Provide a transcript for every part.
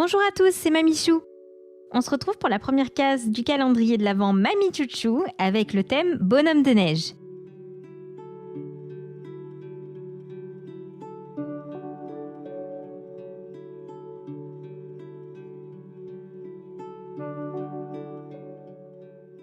Bonjour à tous, c'est Mamie Chou. On se retrouve pour la première case du calendrier de l'Avent Mamie Chouchou avec le thème Bonhomme de neige.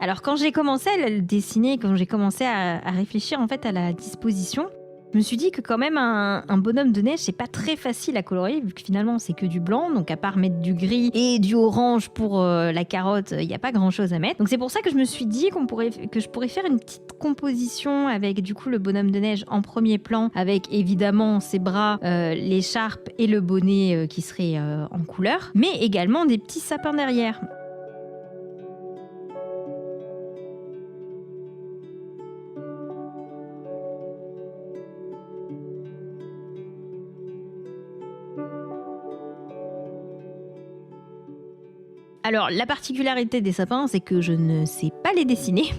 Alors quand j'ai commencé à le dessiner, quand j'ai commencé à réfléchir en fait à la disposition, je me suis dit que quand même un bonhomme de neige c'est pas très facile à colorier vu que finalement c'est que du blanc, donc à part mettre du gris et du orange pour la carotte, il n'y a pas grand chose à mettre. Donc c'est pour ça que je me suis dit que je pourrais faire une petite composition avec du coup le bonhomme de neige en premier plan, avec évidemment ses bras, l'écharpe et le bonnet qui serait en couleur, mais également des petits sapins derrière. Alors, la particularité des sapins, c'est que je ne sais pas les dessiner.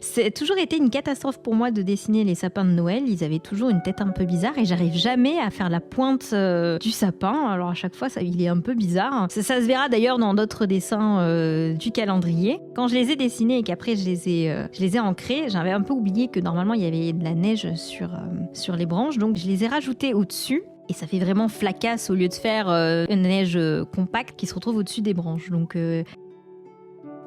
C'est toujours été une catastrophe pour moi de dessiner les sapins de Noël. Ils avaient toujours une tête un peu bizarre et j'arrive jamais à faire la pointe du sapin. Alors à chaque fois, il est un peu bizarre. Ça se verra d'ailleurs dans d'autres dessins du calendrier. Quand je les ai dessinés et qu'après je les ai ancrés, j'avais un peu oublié que normalement il y avait de la neige sur les branches. Donc je les ai rajoutés au-dessus. Et ça fait vraiment flacasse au lieu de faire une neige compacte qui se retrouve au-dessus des branches. Donc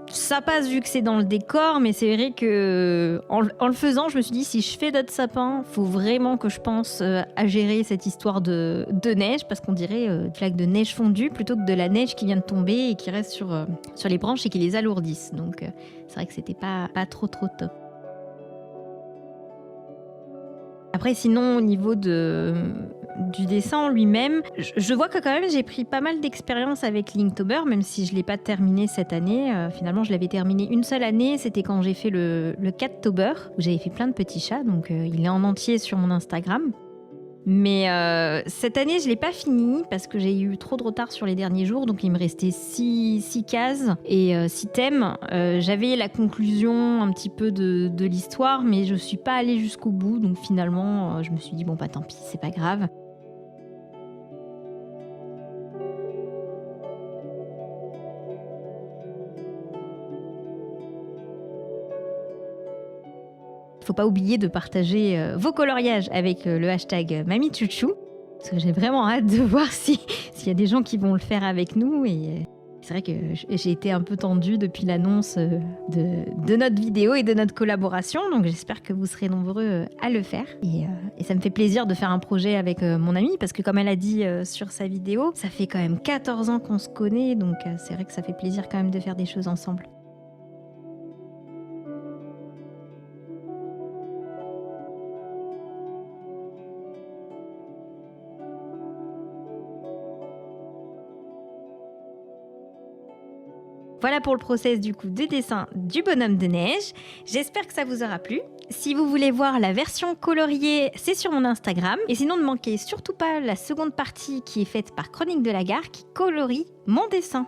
ça passe vu que c'est dans le décor, mais c'est vrai que en le faisant, je me suis dit si je fais d'autres sapins, faut vraiment que je pense à gérer cette histoire de neige parce qu'on dirait une flaque de neige fondue plutôt que de la neige qui vient de tomber et qui reste sur les branches et qui les alourdissent. Donc c'est vrai que c'était pas trop top. Après, sinon, au niveau du dessin en lui-même, je vois que quand même j'ai pris pas mal d'expérience avec Linktober, même si je ne l'ai pas terminé cette année. Finalement, je l'avais terminé une seule année, c'était quand j'ai fait le Cattober, où j'avais fait plein de petits chats, donc il est en entier sur mon Instagram. Mais cette année, je ne l'ai pas fini parce que j'ai eu trop de retard sur les derniers jours. Donc, il me restait 6 cases et 6 thèmes. J'avais la conclusion un petit peu de l'histoire, mais je ne suis pas allée jusqu'au bout. Donc, finalement, je me suis dit, bon, bah tant pis, c'est pas grave. Faut pas oublier de partager vos coloriages avec le hashtag Mamie Chouchou, parce que j'ai vraiment hâte de voir s'il y a des gens qui vont le faire avec nous. Et c'est vrai que j'ai été un peu tendue depuis l'annonce de notre vidéo et de notre collaboration, donc j'espère que vous serez nombreux à le faire. Et ça me fait plaisir de faire un projet avec mon amie, parce que comme elle a dit sur sa vidéo, ça fait quand même 14 ans qu'on se connaît, donc c'est vrai que ça fait plaisir quand même de faire des choses ensemble. Voilà pour le process du coup de dessin du bonhomme de neige. J'espère que ça vous aura plu. Si vous voulez voir la version coloriée, c'est sur mon Instagram. Et sinon, ne manquez surtout pas la seconde partie qui est faite par Chronique de la Gare qui colorie mon dessin.